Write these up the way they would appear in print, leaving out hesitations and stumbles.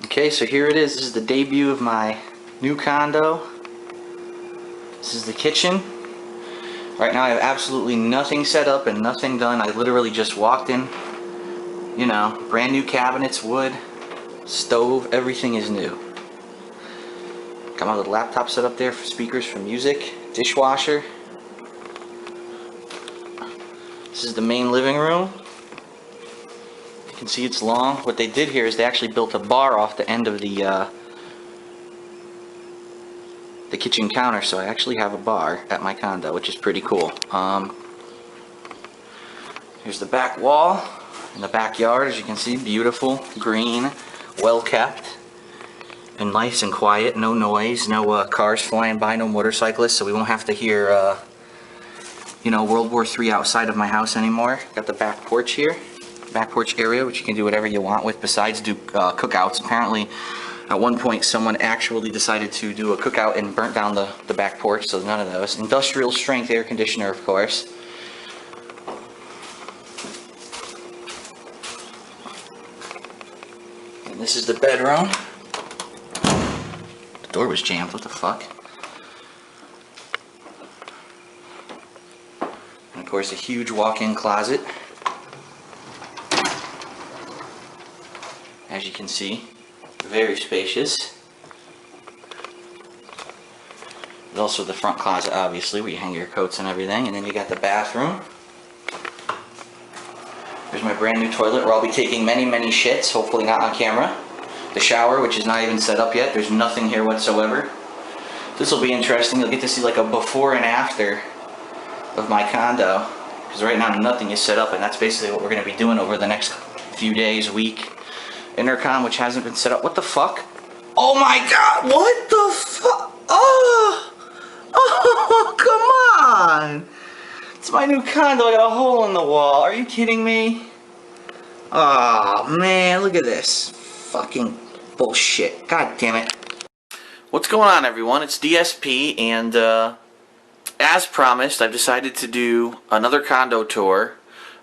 Okay, so here it is. This is the debut of my new condo. This is the kitchen. Right now I have absolutely nothing set up and nothing done. I literally just walked in. You know, brand new cabinets, wood, stove, everything is new. Got my little laptop set up there for speakers for music, dishwasher. This is the main living room. You can see it's long. What they did here is they actually built a bar off the end of the kitchen counter, so I actually have a bar at my condo, which is pretty cool. Here's the back wall. In the backyard, as you can see, beautiful, green, well kept, and nice and quiet. No noise, no cars flying by, no motorcyclists, so we won't have to hear, you know, World War III outside of my house anymore. Got the back porch here, back porch area, which you can do whatever you want with besides do cookouts. Apparently, at one point, someone actually decided to do a cookout and burnt down the back porch, so none of those. Industrial strength air conditioner, of course. This is the bedroom. The door was jammed, what the fuck? And of course a huge walk-in closet. As you can see, very spacious. There's also the front closet, obviously, where you hang your coats and everything. And then you got the bathroom. There's my brand new toilet where I'll be taking many, many shits, hopefully not on camera. The shower, which is not even set up yet. There's nothing here whatsoever. This will be interesting. You'll get to see like a before and after of my condo. Because right now nothing is set up, and that's basically what we're going to be doing over the next few days, week. Intercom, which hasn't been set up. What the fuck? Oh my god! What the fuck? Oh! Oh, come on! It's my new condo. I got a hole in the wall. Are you kidding me? Oh man, look at this. Fucking bullshit. God damn it. What's going on, everyone? It's DSP, and as promised, I've decided to do another condo tour.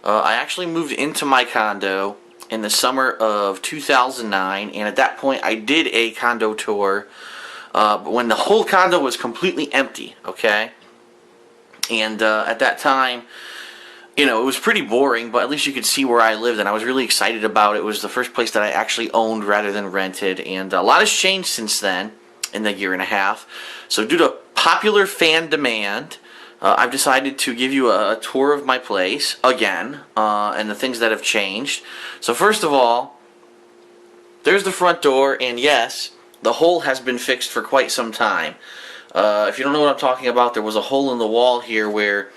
I actually moved into my condo in the summer of 2009, and at that point I did a condo tour when the whole condo was completely empty, okay? And at that time, you know, it was pretty boring, but at least you could see where I lived, and I was really excited about it. It was the first place that I actually owned rather than rented, and a lot has changed since then in the year and a half. So due to popular fan demand, I've decided to give you a tour of my place again, and the things that have changed. So first of all, there's the front door, and yes, the hole has been fixed for quite some time. If you don't know what I'm talking about, there was a hole in the wall here where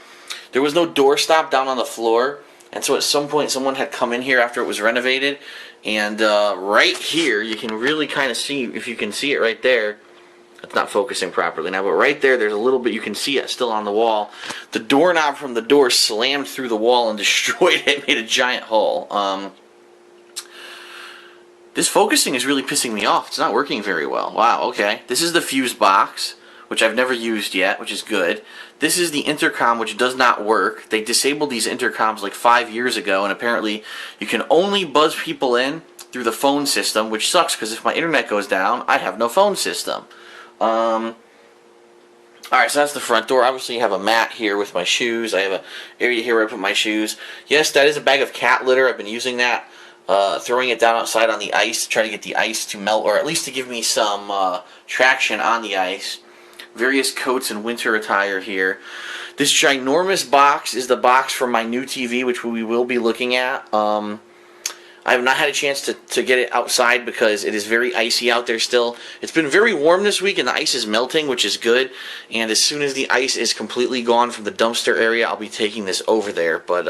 there was no doorstop down on the floor, and so at some point someone had come in here after it was renovated, and right here you can really kind of see, if you can see it right there. It's not focusing properly now, but right there, there's a little bit, you can see it still on the wall. The doorknob from the door slammed through the wall and destroyed it, made a giant hole. This focusing is really pissing me off. It's not working very well. Wow, okay. This is the fuse box, which I've never used yet, which is good. This is the intercom, which does not work. They disabled these intercoms like 5 years ago, and apparently you can only buzz people in through the phone system, which sucks because if my internet goes down, I have no phone system. Alright, so that's the front door. Obviously you have a mat here with my shoes. I have an area here where I put my shoes. Yes, that is a bag of cat litter. I've been using that, throwing it down outside on the ice to try to get the ice to melt, or at least to give me some traction on the ice. Various coats and winter attire here. This ginormous box is the box for my new TV, which we will be looking at. I have not had a chance to get it outside because it is very icy out there still. It's been very warm this week and the ice is melting, which is good. And as soon as the ice is completely gone from the dumpster area, I'll be taking this over there. But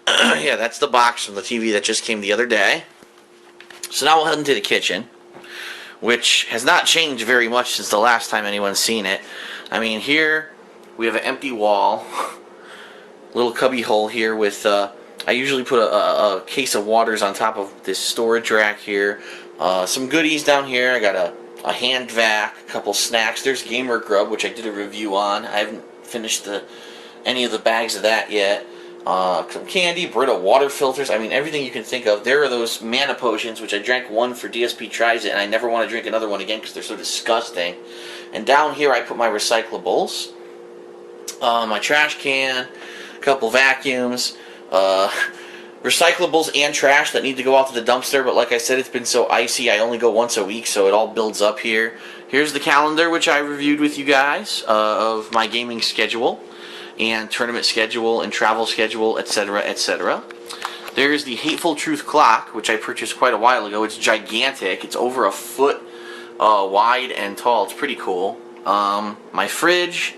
yeah, that's the box from the TV that just came the other day. So now we'll head into the kitchen, which has not changed very much since the last time anyone's seen it. I mean, here we have an empty wall, little cubby hole here with, I usually put a case of waters on top of this storage rack here. Some goodies down here. I got a hand vac, a couple snacks. There's Gamer Grub, which I did a review on. I haven't finished any of the bags of that yet. some candy, Brita water filters. I mean, everything you can think of. There are those mana potions, which I drank one for DSP Tries It, and I never want to drink another one again because they're so disgusting. And down here I put my recyclables, my trash can, a couple vacuums, recyclables and trash that need to go out to the dumpster, but like I said, it's been so icy, I only go once a week, so it all builds up here. Here's the calendar, which I reviewed with you guys, of my gaming schedule, and tournament schedule, and travel schedule, etc., etc. There's the Hateful Truth clock, which I purchased quite a while ago. It's gigantic. It's over a foot wide and tall. It's pretty cool. My fridge,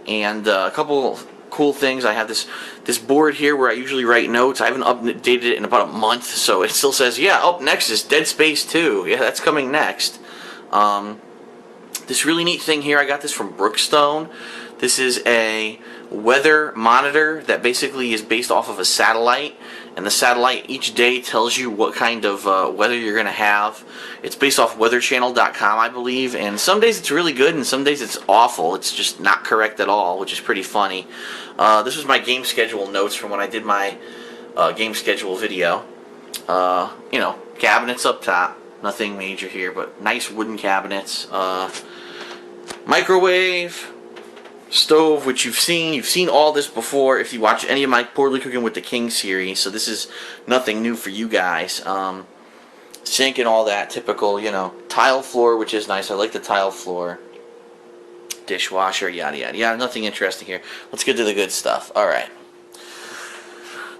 and a couple cool things. I have this board here where I usually write notes. I haven't updated it in about a month, so it still says, yeah, up next is Dead Space 2. Yeah, that's coming next. This really neat thing here, I got this from Brookstone. This is a weather monitor that basically is based off of a satellite, and the satellite each day tells you what kind of weather you're going to have. It's based off weatherchannel.com, I believe, and some days it's really good and some days it's awful. It's just not correct at all, which is pretty funny. This was my game schedule notes from when I did my game schedule video. You know, cabinets up top, nothing major here, but nice wooden cabinets. Microwave, stove, which you've seen all this before if you watch any of my Poorly Cooking with the King series, so this is nothing new for you guys. Sink and all that, typical, you know. Tile floor, which is nice. I like the tile floor. Dishwasher, yada yada yada. Nothing interesting here. Let's get to the good stuff. Alright.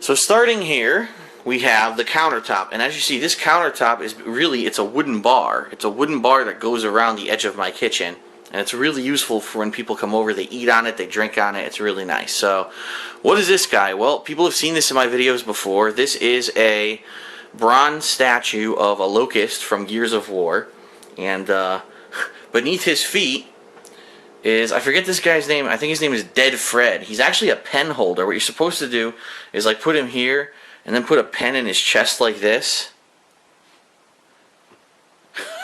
So starting here, we have the countertop, and as you see, this countertop is really, it's a wooden bar. It's a wooden bar that goes around the edge of my kitchen. And it's really useful for when people come over, they eat on it, they drink on it, it's really nice. So, what is this guy? Well, people have seen this in my videos before. This is a bronze statue of a locust from Gears of War. And beneath his feet is, I forget this guy's name, I think his name is Dead Fred. He's actually a pen holder. What you're supposed to do is like put him here, and then put a pen in his chest like this.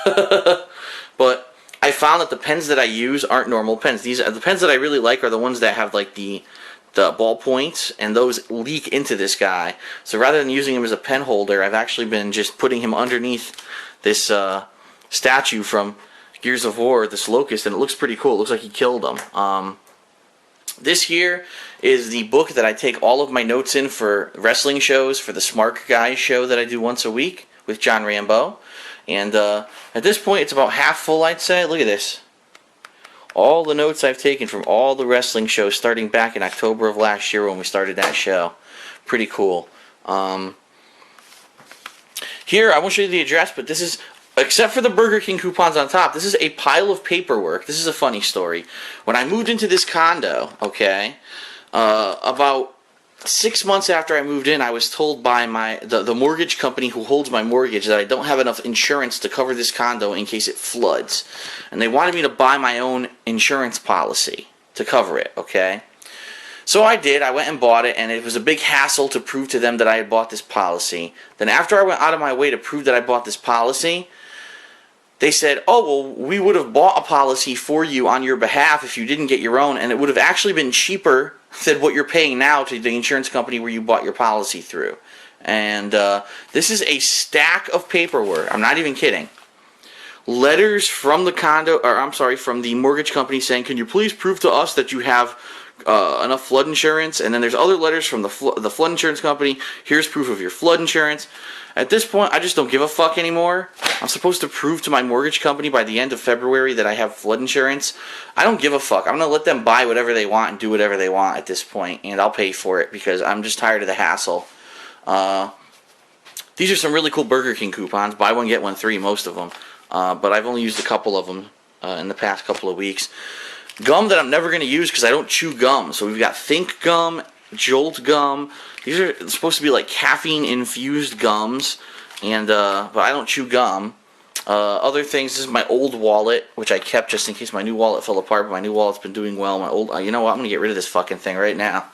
But I found that the pens that I use aren't normal pens. The pens that I really like are the ones that have like the ball points, and those leak into this guy. So rather than using him as a pen holder, I've actually been just putting him underneath this statue from Gears of War, this locust, and it looks pretty cool. It looks like he killed him. This here is the book that I take all of my notes in for wrestling shows, for the Smart Guys show that I do once a week with John Rambo. And at this point, it's about half full, I'd say. Look at this. All the notes I've taken from all the wrestling shows starting back in October of last year when we started that show. Pretty cool. Here, I won't show you the address, but this is, except for the Burger King coupons on top, this is a pile of paperwork. This is a funny story. When I moved into this condo, okay, about 6 months after I moved in, I was told by the mortgage company who holds my mortgage that I don't have enough insurance to cover this condo in case it floods. And they wanted me to buy my own insurance policy to cover it, okay? So I did. I went and bought it, and it was a big hassle to prove to them that I had bought this policy. Then after I went out of my way to prove that I bought this policy, they said, oh, well, we would have bought a policy for you on your behalf if you didn't get your own, and it would have actually been cheaper than what you're paying now to the insurance company where you bought your policy through. And this is a stack of paperwork. I'm not even kidding. Letters from the from the mortgage company saying, can you please prove to us that you have enough flood insurance? And then there's other letters from the flood insurance company. Here's proof of your flood insurance. At this point, I just don't give a fuck anymore. I'm supposed to prove to my mortgage company by the end of February that I have flood insurance. I don't give a fuck. I'm going to let them buy whatever they want and do whatever they want at this point, and I'll pay for it because I'm just tired of the hassle. These are some really cool Burger King coupons. Buy one, get one free, most of them. But I've only used a couple of them in the past couple of weeks. Gum that I'm never going to use because I don't chew gum. So we've got Think Gum, Jolt Gum. These are supposed to be like caffeine-infused gums, and but I don't chew gum. Other things, this is my old wallet, which I kept just in case my new wallet fell apart, but my new wallet's been doing well. My old, you know what, I'm going to get rid of this fucking thing right now.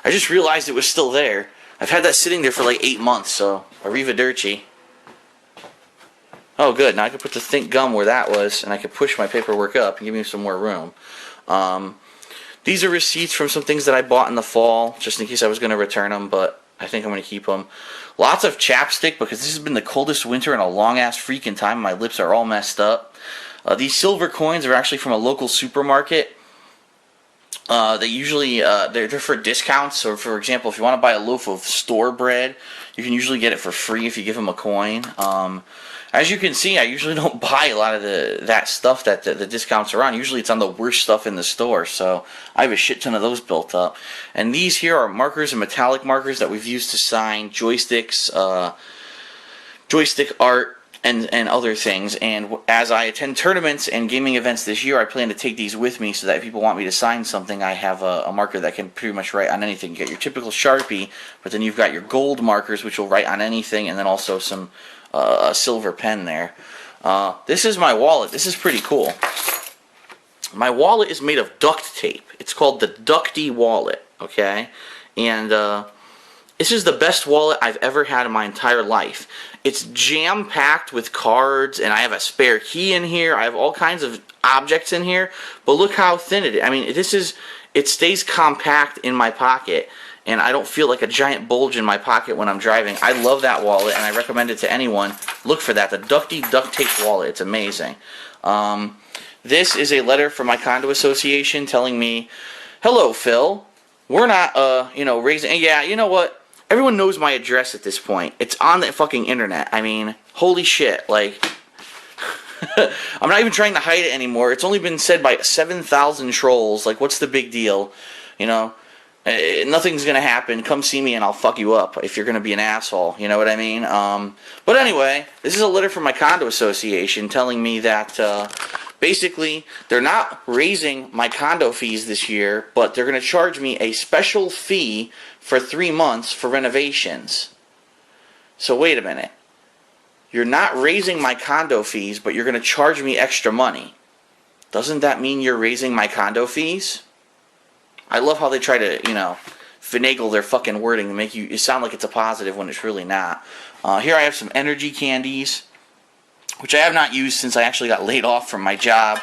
I just realized it was still there. I've had that sitting there for like 8 months, so arrivederci. Oh, good. Now I can put the Think Gum where that was, and I can push my paperwork up and give me some more room. These are receipts from some things that I bought in the fall, just in case I was going to return them, but I think I'm going to keep them. Lots of chapstick, because this has been the coldest winter in a long-ass freaking time. My lips are all messed up. These silver coins are actually from a local supermarket. They usually, they're for discounts. So, for example, if you want to buy a loaf of store bread, you can usually get it for free if you give them a coin. As you can see, I usually don't buy a lot of that stuff that the discounts are on. Usually it's on the worst stuff in the store, so I have a shit ton of those built up. And these here are markers and metallic markers that we've used to sign joysticks, joystick art, and other things. And as I attend tournaments and gaming events this year, I plan to take these with me so that if people want me to sign something, I have a marker that can pretty much write on anything. You get your typical Sharpie, but then you've got your gold markers, which will write on anything, and then also some a silver pen there. This is my wallet. This is pretty cool. My wallet is made of duct tape. It's called the Ducty wallet, okay? And this is the best wallet I've ever had in my entire life. It's jam-packed with cards, and I have a spare key in here. I have all kinds of objects in here, but look how thin it is. I mean, it stays compact in my pocket, and I don't feel like a giant bulge in my pocket when I'm driving. I love that wallet, and I recommend it to anyone. Look for that, the Ducty Duct Tape wallet. It's amazing. This is a letter from my condo association telling me, "Hello, Phil. We're not, raising..." And yeah, you know what? Everyone knows my address at this point. It's on the fucking internet. I mean, holy shit. Like, I'm not even trying to hide it anymore. It's only been said by 7,000 trolls. Like, what's the big deal? You know? Nothing's going to happen. Come see me and I'll fuck you up if you're going to be an asshole. You know what I mean? But anyway, this is a letter from my condo association telling me that basically they're not raising my condo fees this year, but they're going to charge me a special fee for 3 months for renovations. So wait a minute. You're not raising my condo fees, but you're going to charge me extra money. Doesn't that mean you're raising my condo fees? I love how they try to, finagle their fucking wording to make you sound like it's a positive when it's really not. Here I have some energy candies, which I have not used since I actually got laid off from my job.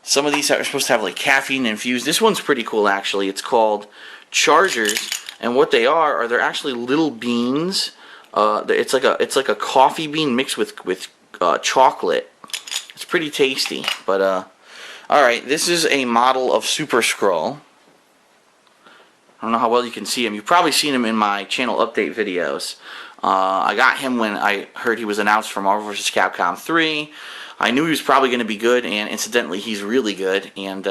Some of these are supposed to have like caffeine infused. This one's pretty cool actually. It's called Chargers, and what they are they're actually little beans. It's like a coffee bean mixed with chocolate. It's pretty tasty, but alright, this is a model of Super Skrull. I don't know how well you can see him. You've probably seen him in my channel update videos. I got him when I heard he was announced for Marvel vs. Capcom 3. I knew he was probably going to be good, and incidentally, he's really good. And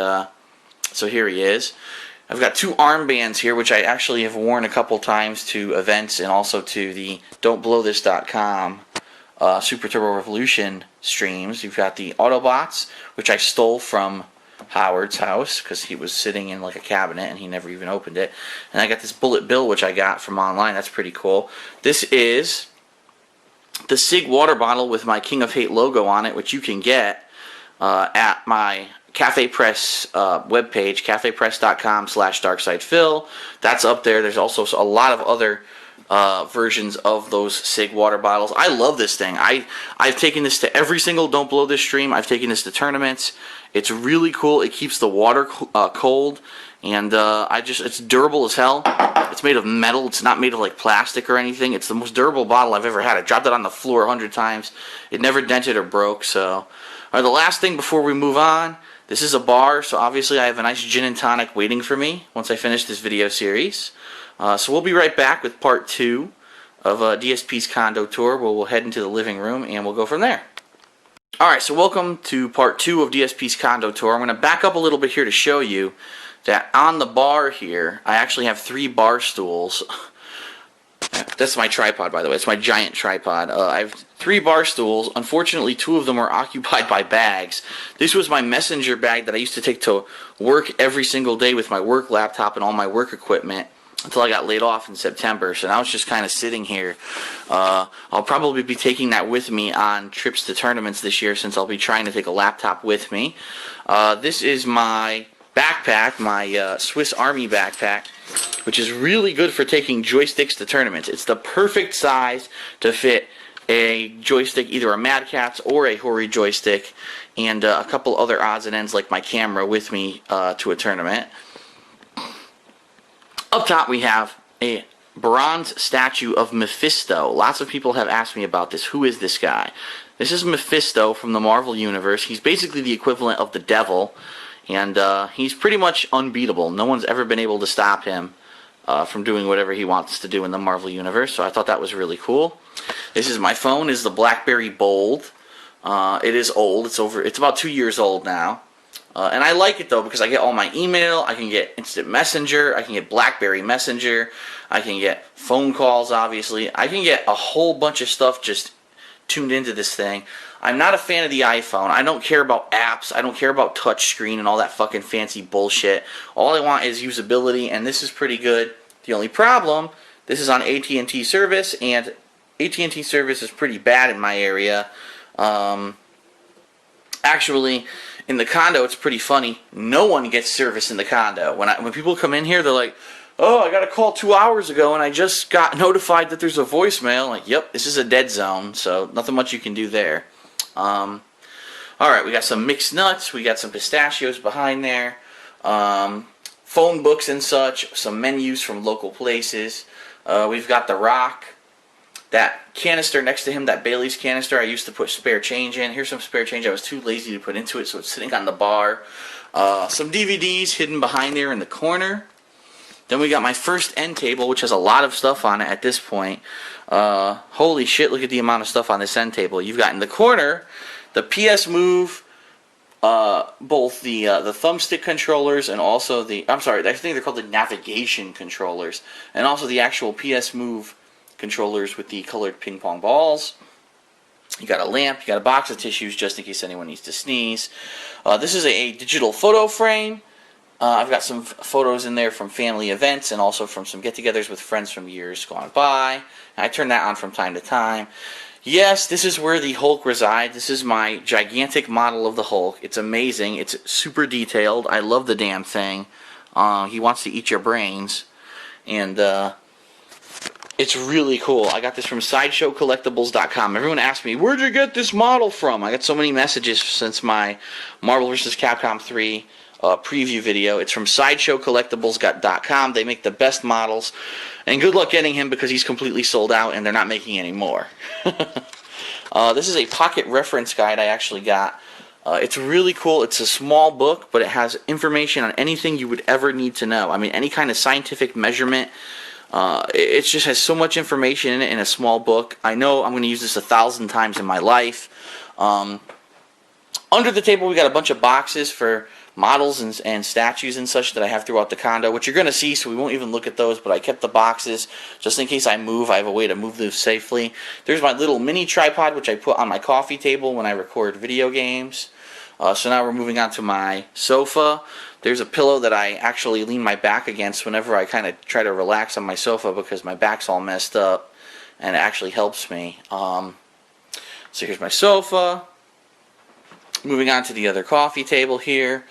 so here he is. I've got 2 armbands here, which I actually have worn a couple times to events and also to the Don'tBlowThis.com Super Turbo Revolution streams. You've got the Autobots, which I stole from Howard's house because he was sitting in like a cabinet and he never even opened it. And I got this Bullet Bill, which I got from online. That's pretty cool. This is the Sig water bottle with my King of Hate logo on it, which you can get at my Cafe Press webpage, cafepress.com/Darksydephil. That's up there. There's also a lot of other versions of those Sig water bottles. I love this thing. I've taken this to every single Don't Blow This stream. I've taken this to tournaments. It's really cool. It keeps the water cold, and it's durable as hell. It's made of metal. It's not made of like plastic or anything. It's the most durable bottle I've ever had. I dropped it on the floor 100 times. It never dented or broke. So, the last thing before we move on. This is a bar, so obviously I have a nice gin and tonic waiting for me once I finish this video series. So we'll be right back with part 2 of DSP's Condo Tour, where we'll head into the living room and we'll go from there. Alright, so welcome to part 2 of DSP's Condo Tour. I'm going to back up a little bit here to show you that on the bar here, I actually have 3 bar stools. That's my tripod, by the way. It's my giant tripod. I have 3 bar stools. Unfortunately, 2 of them are occupied by bags. This was my messenger bag that I used to take to work every single day with my work laptop and all my work equipment until I got laid off in September. So now it's just kind of sitting here. I'll probably be taking that with me on trips to tournaments this year since I'll be trying to take a laptop with me. This is my backpack, my Swiss Army backpack, which is really good for taking joysticks to tournaments. It's the perfect size to fit a joystick, either a Mad Catz or a Hori joystick, and a couple other odds and ends like my camera with me to a tournament. Up top we have a bronze statue of Mephisto. Lots of people have asked me about this. Who is this guy? This is Mephisto from the Marvel Universe. He's basically the equivalent of the devil, and he's pretty much unbeatable. No one's ever been able to stop him from doing whatever he wants to do in the Marvel Universe, so I thought that was really cool. This is my phone. This is the BlackBerry Bold. It is old. It's about 2 years old now. And I like it, though, because I get all my email, I can get Instant Messenger, I can get BlackBerry Messenger, I can get phone calls, obviously. I can get a whole bunch of stuff just tuned into this thing. I'm not a fan of the iPhone. I don't care about apps. I don't care about touchscreen and all that fucking fancy bullshit. All I want is usability, and this is pretty good. The only problem, this is on AT&T service, and AT&T service is pretty bad in my area. Actually, in the condo, it's pretty funny. No one gets service in the condo. When people come in here, they're like, "Oh, I got a call 2 hours ago, and I just got notified that there's a voicemail." I'm like, yep, this is a dead zone, so nothing much you can do there. Alright, we got some mixed nuts. We got some pistachios behind there. Phone books and such. Some menus from local places. We've got the Rock. That canister next to him, that Bailey's canister, I used to put spare change in. Here's some spare change. I was too lazy to put into it, so it's sitting on the bar. Some DVDs hidden behind there in the corner. Then we got my first end table, which has a lot of stuff on it at this point. Holy shit, look at the amount of stuff on this end table. You've got in the corner the PS Move, both the thumbstick controllers and also I think they're called the navigation controllers, and also the actual PS Move controllers with the colored ping pong balls. You got a lamp, you got a box of tissues just in case anyone needs to sneeze. This is a digital photo frame. I've got some photos in there from family events and also from some get-togethers with friends from years gone by. I turn that on from time to time. Yes, this is where the Hulk resides. This is my gigantic model of the Hulk. It's amazing. It's super detailed. I love the damn thing. He wants to eat your brains. And it's really cool. I got this from SideshowCollectibles.com. Everyone asked me, where'd you get this model from? I got so many messages since my Marvel vs. Capcom 3 preview video. It's from SideshowCollectibles.com. They make the best models. And good luck getting him because he's completely sold out and they're not making any more. This is a pocket reference guide I actually got. It's really cool. It's a small book, but it has information on anything you would ever need to know. I mean, any kind of scientific measurement. It just has so much information in it in a small book. I know I'm going to use this 1,000 times in my life. Under the table we got a bunch of boxes for models and statues and such that I have throughout the condo, which you're going to see, so we won't even look at those, but I kept the boxes just in case I move. I have a way to move those safely. There's my little mini tripod, which I put on my coffee table when I record video games. So now we're moving on to my sofa. There's a pillow that I actually lean my back against whenever I kind of try to relax on my sofa because my back's all messed up, and it actually helps me. So here's my sofa. Moving on to the other coffee table here.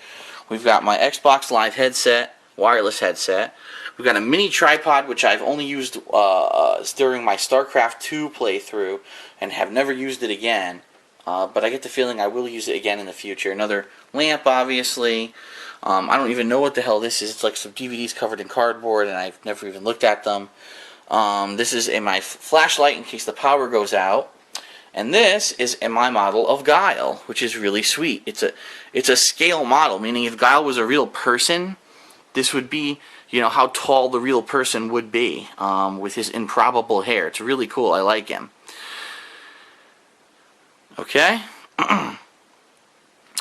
We've got my Xbox Live headset, wireless headset. We've got a mini tripod, which I've only used during my StarCraft 2 playthrough and have never used it again. But I get the feeling I will use it again in the future. Another lamp, obviously. I don't even know what the hell this is. It's like some DVDs covered in cardboard, and I've never even looked at them. This is my flashlight in case the power goes out. And this is my model of Guile, which is really sweet. It's a scale model, meaning if Guile was a real person, this would be, you know, how tall the real person would be with his improbable hair. It's really cool. I like him. Okay.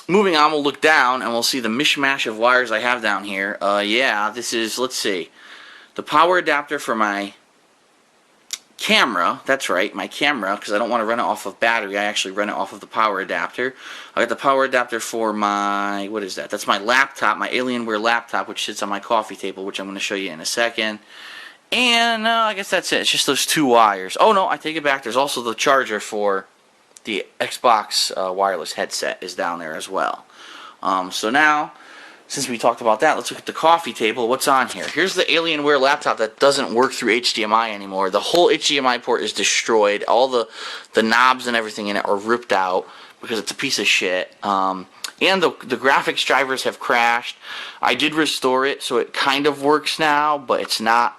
Moving on, we'll look down and we'll see the mishmash of wires I have down here. Yeah, this is, let's see, the power adapter for my camera. That's right, my camera, because I don't want to run it off of battery. I actually run it off of the power adapter. I got the power adapter for my, what is that? That's my laptop, my Alienware laptop, which sits on my coffee table, which I'm going to show you in a second. And I guess that's it. It's just those two wires. Oh no, I take it back. There's also the charger for the Xbox wireless headset is down there as well. So now since we talked about that, let's look at the coffee table. What's on here? Here's the Alienware laptop that doesn't work through HDMI anymore. The whole HDMI port is destroyed. All the knobs and everything in it are ripped out because it's a piece of shit. And the graphics drivers have crashed. I did restore it, so it kind of works now, but it's not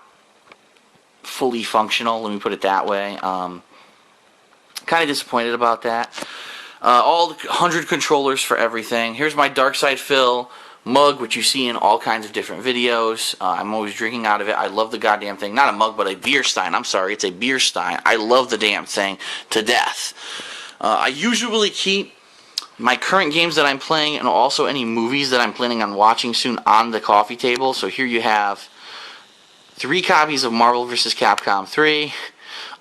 fully functional, let me put it that way. Kind of disappointed about that. All 100 controllers for everything. Here's my Darksydephil mug, which you see in all kinds of different videos. I'm always drinking out of it. I love the goddamn thing. Not a mug, but a beer stein. I'm sorry, it's a beer stein. I love the damn thing to death. I usually keep my current games that I'm playing and also any movies that I'm planning on watching soon on the coffee table. So here you have 3 copies of Marvel vs. Capcom 3.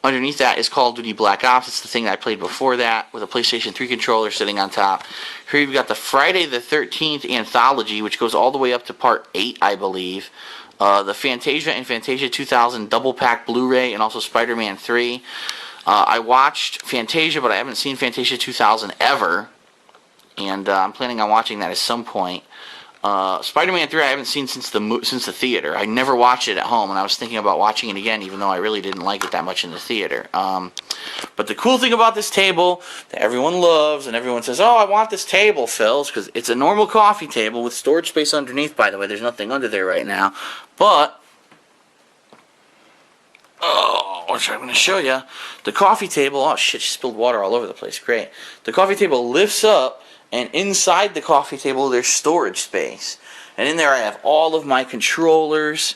Underneath that is Call of Duty Black Ops. It's the thing that I played before that with a PlayStation 3 controller sitting on top. Here you've got the Friday the 13th anthology, which goes all the way up to part 8, I believe. The Fantasia and Fantasia 2000 double pack Blu-ray, and also Spider-Man 3. I watched Fantasia, but I haven't seen Fantasia 2000 ever. And I'm planning on watching that at some point. Spider-Man 3 I haven't seen since the theater. I never watched it at home, and I was thinking about watching it again, even though I really didn't like it that much in the theater. But the cool thing about this table that everyone loves, and everyone says, oh, I want this table, Phil, is because it's a normal coffee table with storage space underneath, by the way. There's nothing under there right now. But, which I'm going to show you. The coffee table, oh shit, she spilled water all over the place. Great. The coffee table lifts up, and inside the coffee table, there's storage space. And in there, I have all of my controllers.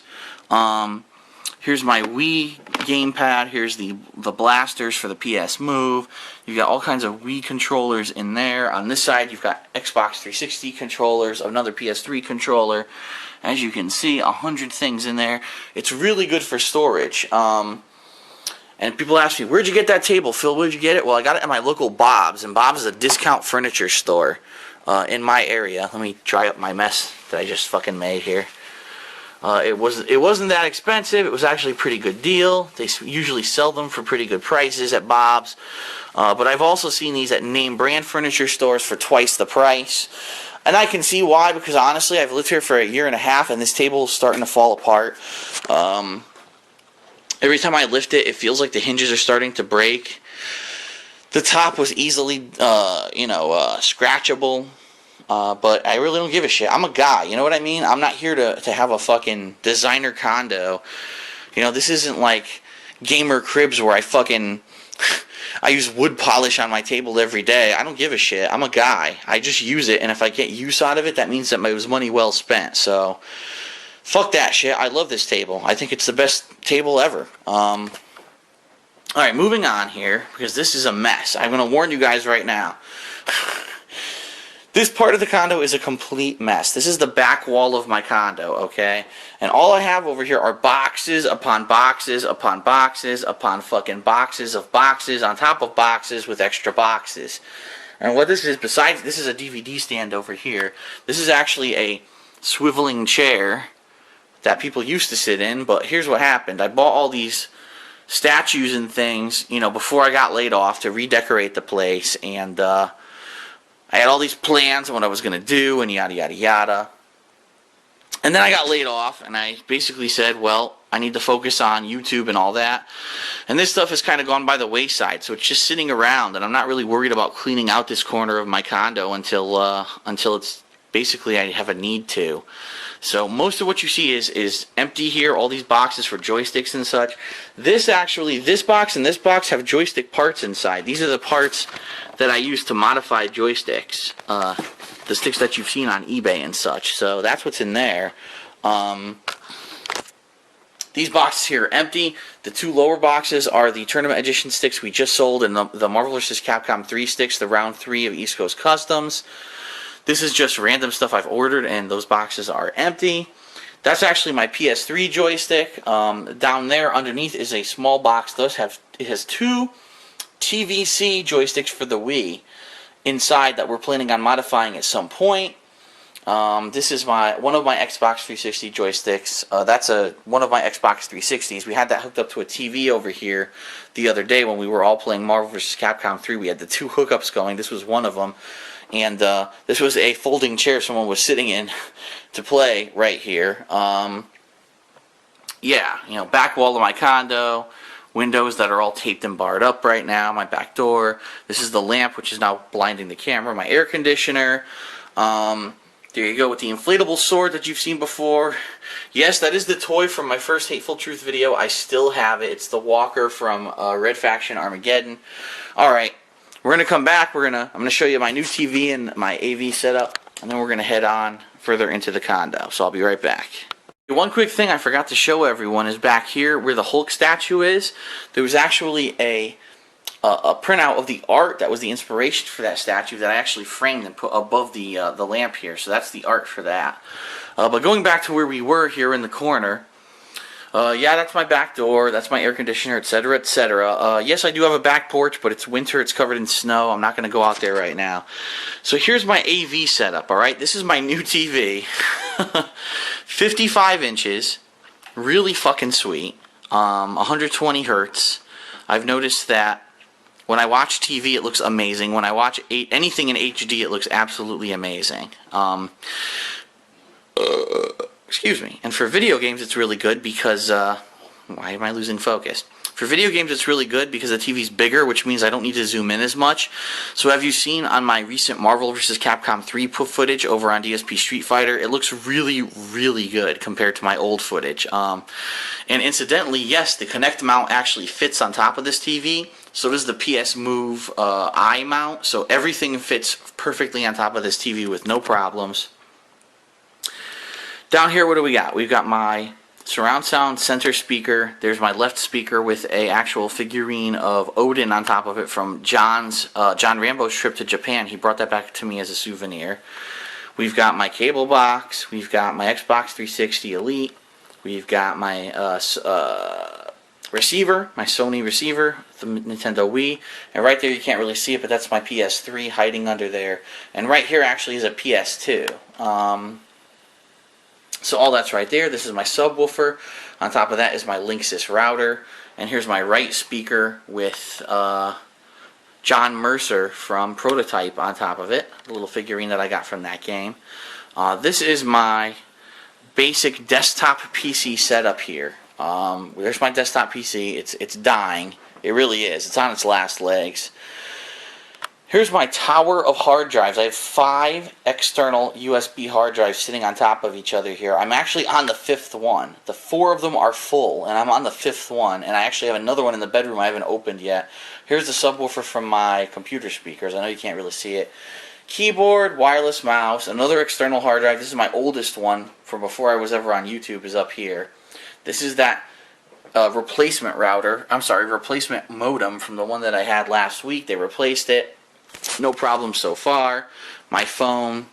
Here's my Wii gamepad. Here's the blasters for the PS Move. You've got all kinds of Wii controllers in there. On this side, you've got Xbox 360 controllers, another PS3 controller. As you can see, 100 things in there. It's really good for storage. And people ask me, where'd you get that table, Phil? Where'd you get it? Well, I got it at my local Bob's, and Bob's is a discount furniture store in my area. Let me dry up my mess that I just fucking made here. It wasn't that expensive. It was actually a pretty good deal. They usually sell them for pretty good prices at Bob's. But I've also seen these at name brand furniture stores for twice the price. And I can see why, because honestly, I've lived here for a year and a half, and this table is starting to fall apart. Every time I lift it, it feels like the hinges are starting to break. The top was easily, scratchable. But I really don't give a shit. I'm a guy, you know what I mean? I'm not here to have a fucking designer condo. You know, this isn't like Gamer Cribs where I use wood polish on my table every day. I don't give a shit. I'm a guy. I just use it, and if I get use out of it, that means that it was money well spent. So, fuck that shit. I love this table. I think it's the best table ever. Alright, moving on here, because this is a mess. I'm going to warn you guys right now. This part of the condo is a complete mess. This is the back wall of my condo, okay? And all I have over here are boxes upon boxes upon boxes upon fucking boxes of boxes on top of boxes with extra boxes. And what this is, besides, this is a DVD stand over here. This is actually a swiveling chair that people used to sit in, but here's what happened. I bought all these statues and things, before I got laid off to redecorate the place, and I had all these plans on what I was going to do, and yada, yada, yada. And then I got laid off, and I basically said, well, I need to focus on YouTube and all that. And this stuff has kind of gone by the wayside, so it's just sitting around, and I'm not really worried about cleaning out this corner of my condo until it's basically I have a need to. So most of what you see is empty here, all these boxes for joysticks and such. This box and this box have joystick parts inside. These are the parts that I use to modify joysticks. The sticks that you've seen on eBay and such. So that's what's in there. These boxes here are empty. The two lower boxes are the Tournament Edition sticks we just sold, and the Marvel vs. Capcom 3 sticks, the round 3 of East Coast Customs. This is just random stuff I've ordered, and those boxes are empty. That's actually my PS3 joystick. Down there underneath is a small box. It has two TVC joysticks for the Wii inside that we're planning on modifying at some point. This is one of my Xbox 360 joysticks. That's one of my Xbox 360s. We had that hooked up to a TV over here the other day when we were all playing Marvel vs. Capcom 3. We had the two hookups going. This was one of them. And this was a folding chair someone was sitting in to play right here. Yeah, you know, back wall of my condo, windows that are all taped and barred up right now, my back door. This is the lamp, which is now blinding the camera, my air conditioner. There you go with the inflatable sword that you've seen before. Yes, that is the toy from my first Hateful Truth video. I still have it. It's the walker from Red Faction Armageddon. Alright, we're going to come back. I'm going to show you my new TV and my AV setup, and then we're going to head on further into the condo. So I'll be right back. One quick thing I forgot to show everyone is back here where the Hulk statue is. There was actually a printout of the art that was the inspiration for that statue that I actually framed and put above the lamp here. So that's the art for that. But going back to where we were here in the corner, yeah, that's my back door, that's my air conditioner, etc., etc. Yes, I do have a back porch, but it's winter, it's covered in snow. I'm not going to go out there right now. So here's my AV setup, alright? This is my new TV. 55 inches, really fucking sweet, 120 hertz. I've noticed that when I watch TV it looks amazing. When I watch anything in HD it looks absolutely amazing. Excuse me. And for video games it's really good because, why am I losing focus? For video games it's really good because the TV's bigger, which means I don't need to zoom in as much. So have you seen on my recent Marvel vs. Capcom 3 footage over on DSP Street Fighter, it looks really, really good compared to my old footage. And incidentally, yes, the Kinect mount actually fits on top of this TV. So does the PS Move eye mount. So everything fits perfectly on top of this TV with no problems. Down here, what do we got? We've got my surround sound center speaker. There's my left speaker with a actual figurine of Odin on top of it from John Rambo's trip to Japan. He brought that back to me as a souvenir. We've got my cable box. We've got my Xbox 360 Elite. We've got my receiver, my Sony receiver, the Nintendo Wii. And right there, you can't really see it, but that's my PS3 hiding under there. And right here actually is a PS2. So all that's right there. This is my subwoofer. On top of that is my Linksys router. And here's my right speaker with John Mercer from Prototype on top of it. A little figurine that I got from that game. This is my basic desktop PC setup here. There's my desktop PC. It's dying. It really is. It's on its last legs. Here's my tower of hard drives. I have 5 external USB hard drives sitting on top of each other here. I'm actually on the 5th one. The 4 of them are full, and I'm on the 5th one. And I actually have another one in the bedroom I haven't opened yet. Here's the subwoofer from my computer speakers. I know you can't really see it. Keyboard, wireless mouse, another external hard drive. This is my oldest one from before I was ever on YouTube, is up here. This is that replacement replacement modem from the one that I had last week. They replaced it. No problem so far. My phone,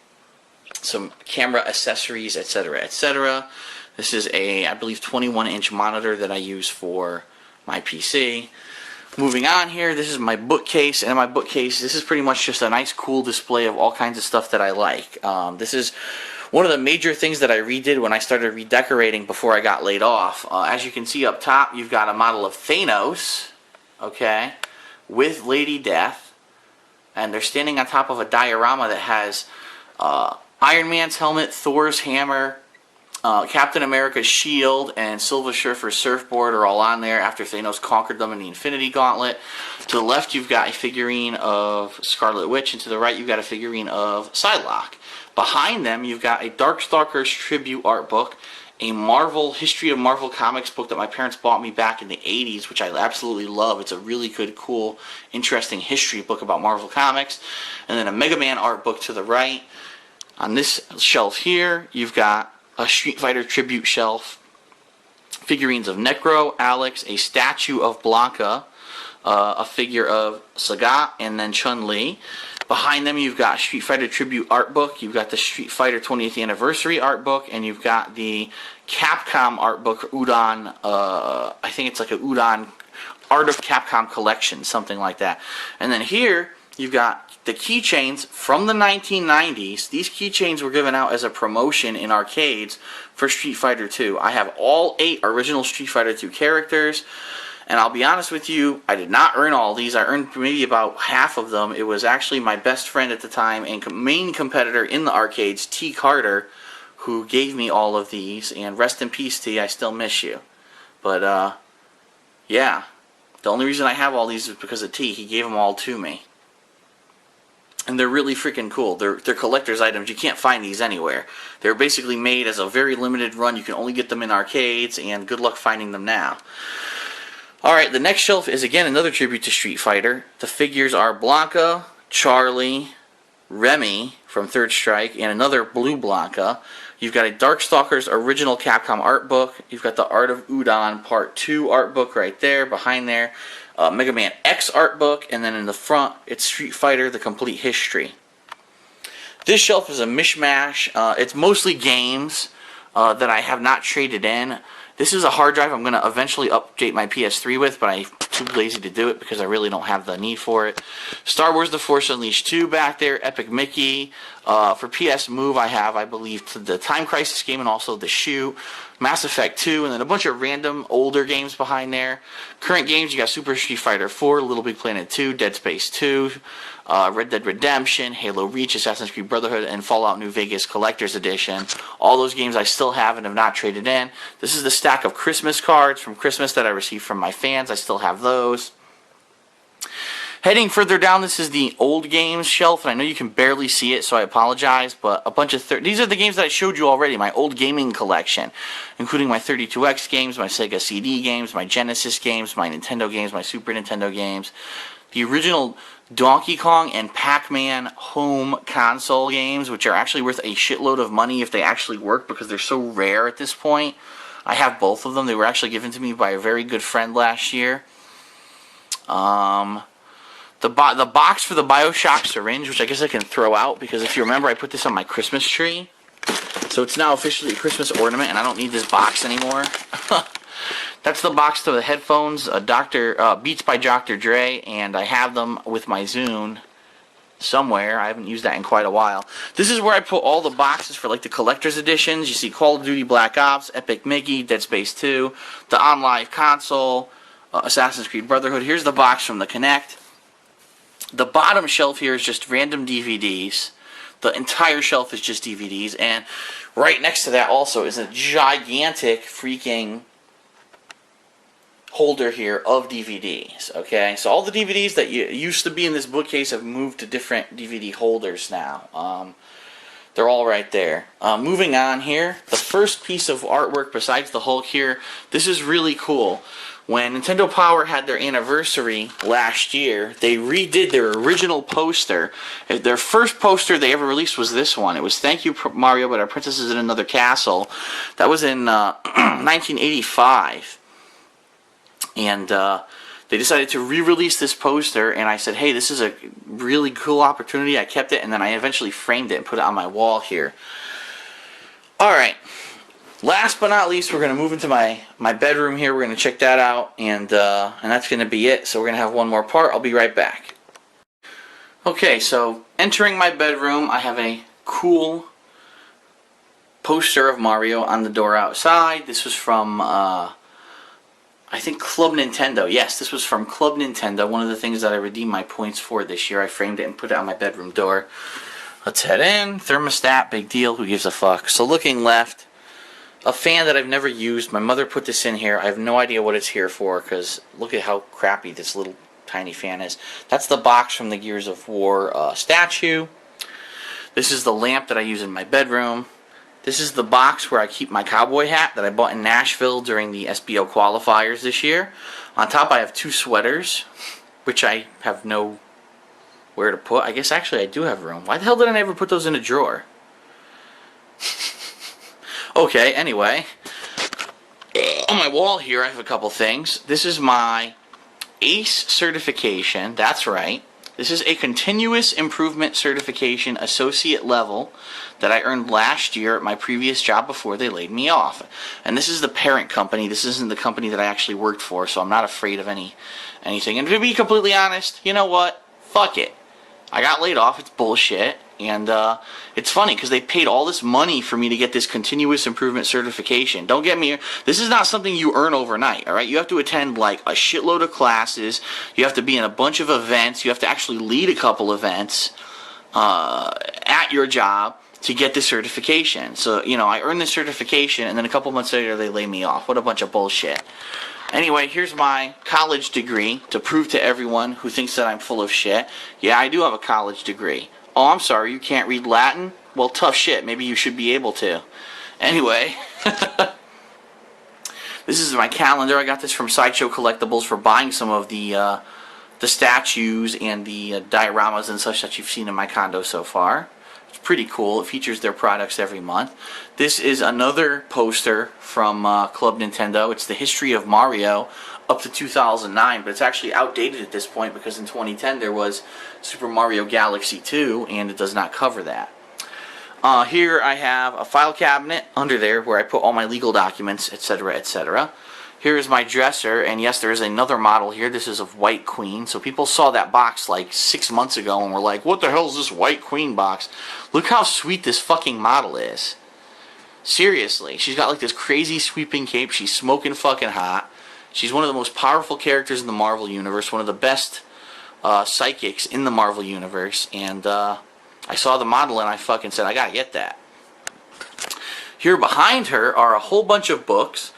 some camera accessories, etc., etc. This is a, I believe, 21-inch monitor that I use for my PC. Moving on here, this is my bookcase, and in my bookcase, this is pretty much just a nice, cool display of all kinds of stuff that I like. This is one of the major things that I redid when I started redecorating before I got laid off. As you can see up top, you've got a model of Thanos, okay, with Lady Death. And they're standing on top of a diorama that has Iron Man's helmet, Thor's hammer, Captain America's shield, and Silver Surfer's surfboard are all on there after Thanos conquered them in the Infinity Gauntlet. To the left, you've got a figurine of Scarlet Witch, and to the right, you've got a figurine of Psylocke. Behind them, you've got a Darkstalkers tribute art book, a Marvel History of Marvel Comics book that my parents bought me back in the 80s, which I absolutely love. It's a really good, cool, interesting history book about Marvel Comics. And then a Mega Man art book to the right. On this shelf here, you've got a Street Fighter tribute shelf, figurines of Necro, Alex, a statue of Blanca, a figure of Sagat, and then Chun-Li. Behind them, you've got Street Fighter Tribute art book, you've got the Street Fighter 20th Anniversary art book, and you've got the Capcom art book, Udon, I think it's like a Udon Art of Capcom collection, something like that. And then here, you've got the keychains from the 1990s. These keychains were given out as a promotion in arcades for Street Fighter 2. I have all 8 original Street Fighter 2 characters. And I'll be honest with you, I did not earn all these. I earned maybe about half of them. It was actually my best friend at the time and main competitor in the arcades, T. Carter, who gave me all of these. And rest in peace, T. I still miss you. But, yeah. The only reason I have all these is because of T. He gave them all to me. And they're really freaking cool. They're collector's items. You can't find these anywhere. They're basically made as a very limited run. You can only get them in arcades, and good luck finding them now. Alright, the next shelf is again another tribute to Street Fighter. The figures are Blanka, Charlie, Remy from Third Strike, and another blue Blanka. You've got a Darkstalkers original Capcom art book. You've got the Art of Udon Part 2 art book right there, behind there. Mega Man X art book, and then in the front, it's Street Fighter, the complete history. This shelf is a mishmash. It's mostly games that I have not traded in. This is a hard drive I'm going to eventually update my PS3 with, but I'm too lazy to do it because I really don't have the need for it. Star Wars The Force Unleashed 2 back there, Epic Mickey. For PS Move I have, I believe, the Time Crisis game and also The Shoot. Mass Effect 2, and then a bunch of random older games behind there. Current games, you got Super Street Fighter 4, Little Big Planet 2, Dead Space 2, Red Dead Redemption, Halo Reach, Assassin's Creed Brotherhood, and Fallout New Vegas Collector's Edition. All those games I still have and have not traded in. This is the stack of Christmas cards from Christmas that I received from my fans. I still have those. Heading further down, this is the old games shelf, and I know you can barely see it, so I apologize, but a bunch of these are the games that I showed you already, my old gaming collection, including my 32X games, my Sega CD games, my Genesis games, my Nintendo games, my Super Nintendo games, the original Donkey Kong and Pac-Man home console games, which are actually worth a shitload of money if they actually work, because they're so rare at this point. I have both of them. They were actually given to me by a very good friend last year. The box for the Bioshock syringe, which I guess I can throw out, because if you remember, I put this on my Christmas tree. So it's now officially a Christmas ornament, and I don't need this box anymore. That's the box to the headphones, Beats by Dr. Dre, and I have them with my Zune somewhere. I haven't used that in quite a while. This is where I put all the boxes for like the collector's editions. You see Call of Duty Black Ops, Epic Mickey, Dead Space 2, the OnLive console, Assassin's Creed Brotherhood. Here's the box from the Kinect. The bottom shelf here is just random DVDs. The entire shelf is just DVDs. And right next to that also is a gigantic freaking holder here of DVDs. Okay, so all the DVDs that used to be in this bookcase have moved to different DVD holders now. They're all right there. Moving on here, the first piece of artwork besides the Hulk here, this is really cool. When Nintendo Power had their anniversary last year, they redid their original poster. Their first poster they ever released was this one. It was Thank You Mario, but Our Princess is in Another Castle. That was in 1985. And they decided to re-release this poster, and I said, hey, this is a really cool opportunity. I kept it, and then I eventually framed it and put it on my wall here. Alright. Last but not least, we're going to move into my bedroom here. We're going to check that out, and that's going to be it. So we're going to have one more part. I'll be right back. Okay, so entering my bedroom, I have a cool poster of Mario on the door outside. This was from, I think, Club Nintendo. Yes, this was from Club Nintendo. One of the things that I redeemed my points for this year. I framed it and put it on my bedroom door. Let's head in. Thermostat, big deal. Who gives a fuck? So looking left, a fan that I've never used. My mother put this in here. I have no idea what it's here for, because look at how crappy this little tiny fan is. That's the box from the Gears of War statue. This is the lamp that I use in my bedroom. This is the box where I keep my cowboy hat that I bought in Nashville during the SBO qualifiers this year. On top I have two sweaters, which I have no where to put. I guess actually I do have room. Why the hell did I never put those in a drawer? Okay, anyway, on my wall here I have a couple things. This is my ACE certification, that's right. This is a continuous improvement certification associate level that I earned last year at my previous job before they laid me off. And this is the parent company. This isn't the company that I actually worked for, so I'm not afraid of anything. And to be completely honest, you know what? Fuck it. I got laid off. It's bullshit. And it's funny because they paid all this money for me to get this continuous improvement certification. Don't get me, this is not something you earn overnight, all right? You have to attend like a shitload of classes. You have to be in a bunch of events. You have to actually lead a couple events at your job to get the certification. So, you know, I earned the certification, and then a couple months later they lay me off. What a bunch of bullshit. Anyway, here's my college degree to prove to everyone who thinks that I'm full of shit. Yeah, I do have a college degree. Oh, I'm sorry, you can't read Latin? Well, tough shit. Maybe you should be able to. Anyway, this is my calendar. I got this from Sideshow Collectibles for buying some of the statues and the dioramas and such that you've seen in my condo so far. It's pretty cool. It features their products every month. This is another poster from Club Nintendo. It's the history of Mario up to 2009, but it's actually outdated at this point because in 2010 there was Super Mario Galaxy 2, and it does not cover that. Here I have a file cabinet under there where I put all my legal documents, etc., etc. Here is my dresser, and yes, there is another model here. This is of White Queen. So people saw that box like 6 months ago and were like, what the hell is this White Queen box? Look how sweet this fucking model is. Seriously, she's got like this crazy sweeping cape. She's smoking fucking hot. She's one of the most powerful characters in the Marvel Universe, one of the best psychics in the Marvel Universe, and I saw the model and I fucking said, I gotta get that. Here behind her are a whole bunch of books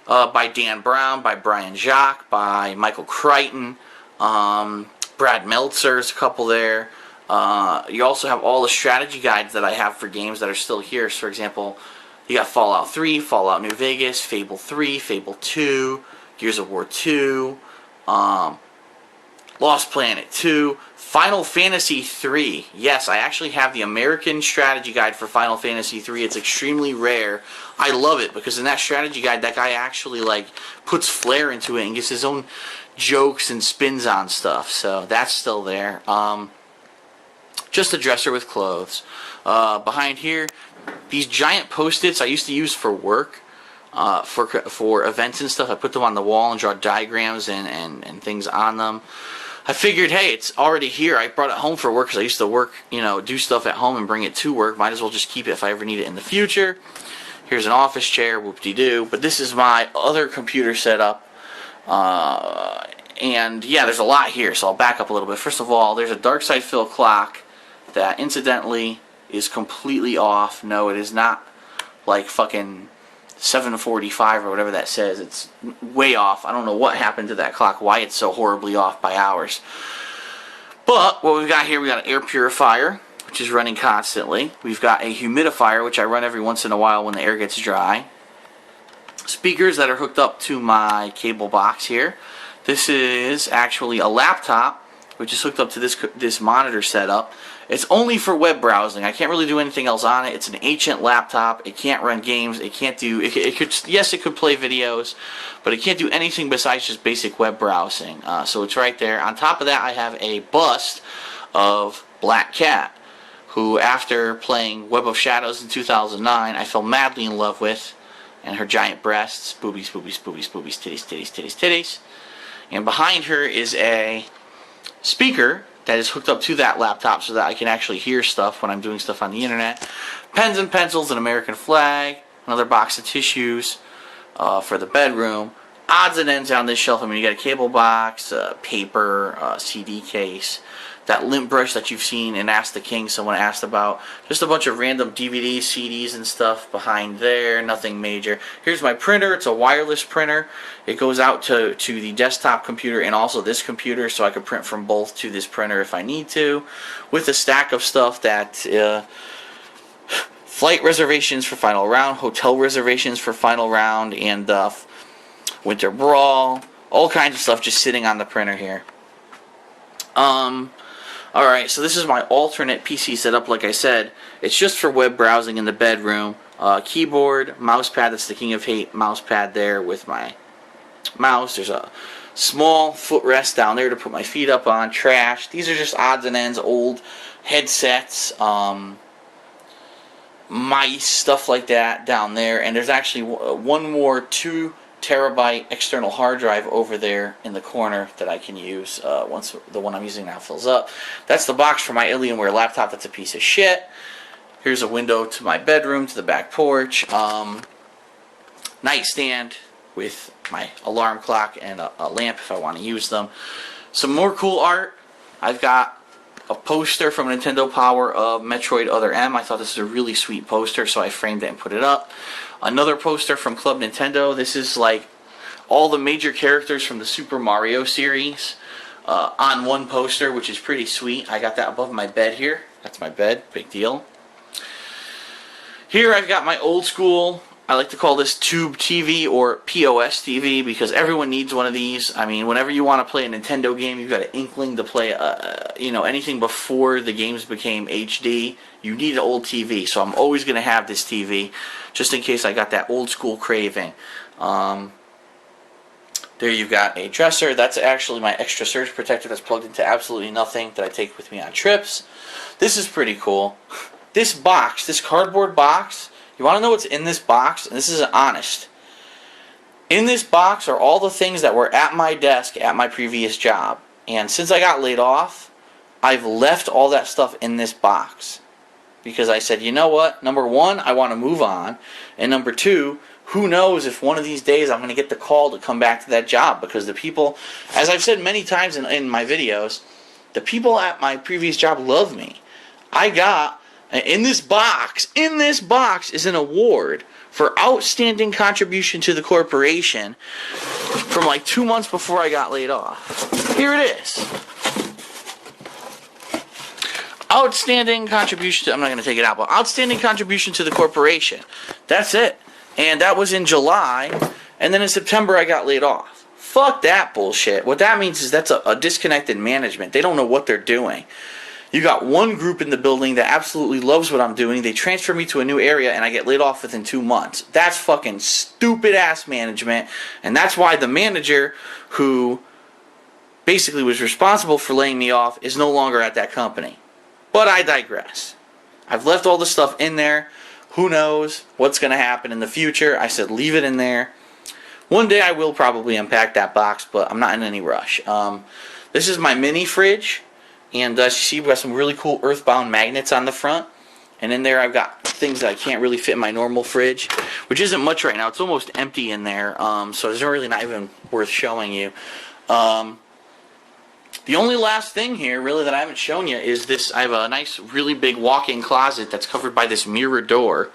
by Dan Brown, by Brian Jacques, by Michael Crichton, Brad Meltzer's a couple there. You also have all the strategy guides that I have for games that are still here. So, for example, you got Fallout 3, Fallout New Vegas, Fable 3, Fable 2, Gears of War 2, Lost Planet 2, Final Fantasy 3. Yes, I actually have the American strategy guide for Final Fantasy 3. It's extremely rare. I love it because in that strategy guide, that guy actually like puts flair into it and gets his own jokes and spins on stuff. So that's still there. Just a dresser with clothes. Behind here, these giant Post-its I used to use for work. For events and stuff. I put them on the wall and draw diagrams and things on them. I figured, hey, it's already here. I brought it home for work because I used to work, you know, do stuff at home and bring it to work. Might as well just keep it if I ever need it in the future. Here's an office chair, whoop-de-doo. But this is my other computer setup. And yeah, there's a lot here, so I'll back up a little bit. First of all, there's a Darksydephil clock that incidentally is completely off. No, it is not like fucking 7:45 or whatever that says. It's way off. I don't know what happened to that clock, why it's so horribly off by hours. But what we've got here, we got an air purifier, which is running constantly. We've got a humidifier, which I run every once in a while when the air gets dry. Speakers that are hooked up to my cable box here. This is actually a laptop, which is hooked up to this monitor setup. It's only for web browsing. I can't really do anything else on it. It's an ancient laptop. It can't run games. It can't do. It could. Yes, it could play videos, but it can't do anything besides just basic web browsing. So it's right there. On top of that, I have a bust of Black Cat, who, after playing Web of Shadows in 2009, I fell madly in love with, and her giant breasts, boobies, boobies, boobies, boobies, titties, titties, titties, titties. And behind her is a speaker that is hooked up to that laptop so that I can actually hear stuff when I'm doing stuff on the internet. Pens and pencils, an American flag, another box of tissues for the bedroom. Odds and ends on this shelf. I mean, you got a cable box, paper, CD case, that lint brush that you've seen in Ask the King someone asked about. Just a bunch of random DVDs, CDs, and stuff behind there. Nothing major. Here's my printer. It's a wireless printer. It goes out to the desktop computer and also this computer, so I can print from both to this printer if I need to. With a stack of stuff that flight reservations for Final Round, hotel reservations for Final Round, and Winter Brawl. All kinds of stuff just sitting on the printer here. Alright, so this is my alternate PC setup. Like I said, it's just for web browsing in the bedroom. Keyboard, mouse pad, that's the King of Hate mouse pad there with my mouse. There's a small footrest down there to put my feet up on. Trash. These are just odds and ends, old headsets, mice, stuff like that down there. And there's actually one more 2 terabyte external hard drive over there in the corner that I can use once the one I'm using now fills up. That's the box for my Alienware laptop. That's a piece of shit. Here's a window to my bedroom, to the back porch. Nightstand with my alarm clock and a lamp if I want to use them. Some more cool art. I've got a poster from Nintendo Power of Metroid Other M. I thought this was a really sweet poster, so I framed it and put it up. Another poster from Club Nintendo. This is like all the major characters from the Super Mario series on one poster, which is pretty sweet. I got that above my bed here. That's my bed. Big deal. Here I've got my old school, I like to call this tube TV or POS TV because everyone needs one of these. I mean, whenever you want to play a Nintendo game, you've got an inkling to play, anything before the games became HD. You need an old TV, so I'm always going to have this TV just in case I got that old school craving. There you've got a dresser. That's actually my extra surge protector that's plugged into absolutely nothing that I take with me on trips. This is pretty cool. This box, this cardboard box, you want to know what's in this box? And this is honest. In this box are all the things that were at my desk at my previous job. And since I got laid off, I've left all that stuff in this box. Because I said, you know what? Number one, I want to move on. And number two, who knows if one of these days I'm going to get the call to come back to that job. Because the people, as I've said many times in my videos, the people at my previous job love me. I got... In this box is an award for outstanding contribution to the corporation from like 2 months before I got laid off. Here it is. Outstanding contribution to, I'm not going to take it out, but outstanding contribution to the corporation. That's it. And that was in July, and then in September I got laid off. Fuck that bullshit. What that means is that's a disconnected management. They don't know what they're doing. You got one group in the building that absolutely loves what I'm doing. They transfer me to a new area and I get laid off within 2 months. That's fucking stupid ass management. And that's why the manager who basically was responsible for laying me off is no longer at that company. But I digress. I've left all the stuff in there. Who knows what's going to happen in the future. I said leave it in there. One day I will probably unpack that box, but I'm not in any rush. This is my mini fridge. And as you see, we've got some really cool earthbound magnets on the front. And in there I've got things that I can't really fit in my normal fridge, which isn't much right now. It's almost empty in there, so it's really not even worth showing you. The only last thing here, really, that I haven't shown you is this. I have a nice, really big walk-in closet that's covered by this mirror door.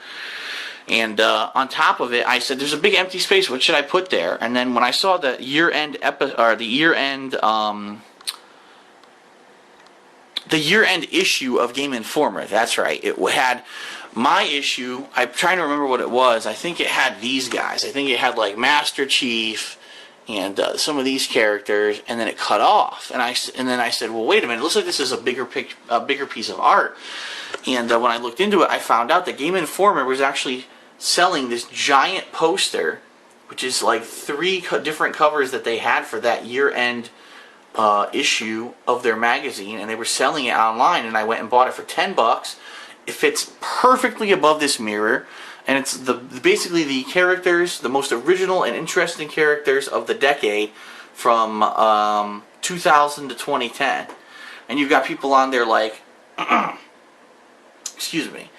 And on top of it, I said, there's a big empty space. What should I put there? And then when I saw the year-end the year-end issue of Game Informer. That's right. It had my issue. I'm trying to remember what it was. I think it had these guys. I think it had like Master Chief and some of these characters, and then it cut off. And then I said, well, wait a minute. It looks like this is a bigger piece of art. And when I looked into it, I found out that Game Informer was actually selling this giant poster, which is like 3 different covers that they had for that year-end issue of their magazine, and they were selling it online, and I went and bought it for $10. It fits perfectly above this mirror, and it's basically the characters, the most original and interesting characters of the decade from 2000 to 2010. And you've got people on there like excuse me,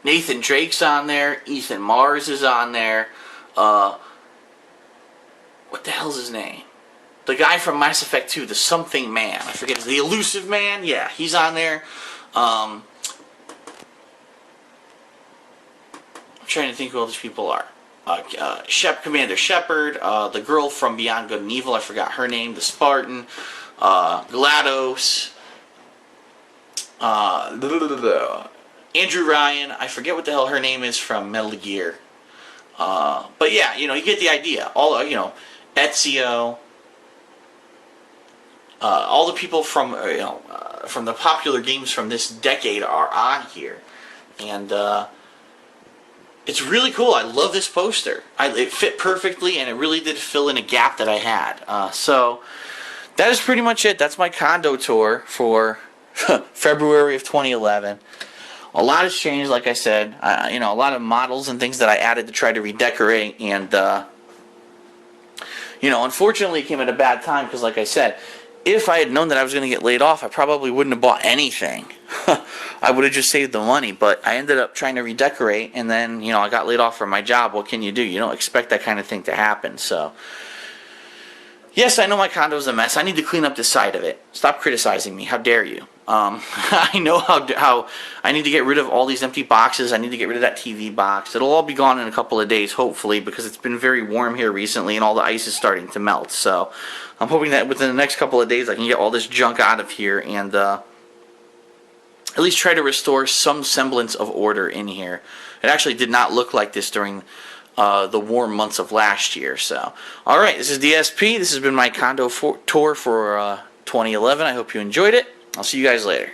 Nathan Drake's on there, Ethan Mars is on there, what the hell's his name? The guy from Mass Effect 2, the something man. I forget. The elusive man? Yeah, he's on there. I'm trying to think who all these people are. Commander Shepard, the girl from Beyond Good and Evil, I forgot her name, the Spartan, GLaDOS, Andrew Ryan, I forget what the hell her name is from Metal Gear. But yeah, you get the idea. All, Ezio, all the people from from the popular games from this decade are on here, and it's really cool. I love this poster. It fit perfectly, and it really did fill in a gap that I had. So that is pretty much it. That's my condo tour for February of 2011. A lot has changed, like I said. A lot of models and things that I added to try to redecorate, and You know, unfortunately, it came at a bad time because, like I said, if I had known that I was going to get laid off, I probably wouldn't have bought anything. I would have just saved the money, but I ended up trying to redecorate, and then, you know, I got laid off from my job. What can you do? You don't expect that kind of thing to happen, so... Yes, I know my condo's a mess. I need to clean up this side of it. Stop criticizing me. How dare you? I know how I need to get rid of all these empty boxes. I need to get rid of that TV box. It'll all be gone in a couple of days, hopefully, because it's been very warm here recently and all the ice is starting to melt. So I'm hoping that within the next couple of days I can get all this junk out of here and at least try to restore some semblance of order in here. It actually did not look like this during the warm months of last year. So, alright, this is DSP. This has been my condo tour for 2011. I hope you enjoyed it. I'll see you guys later.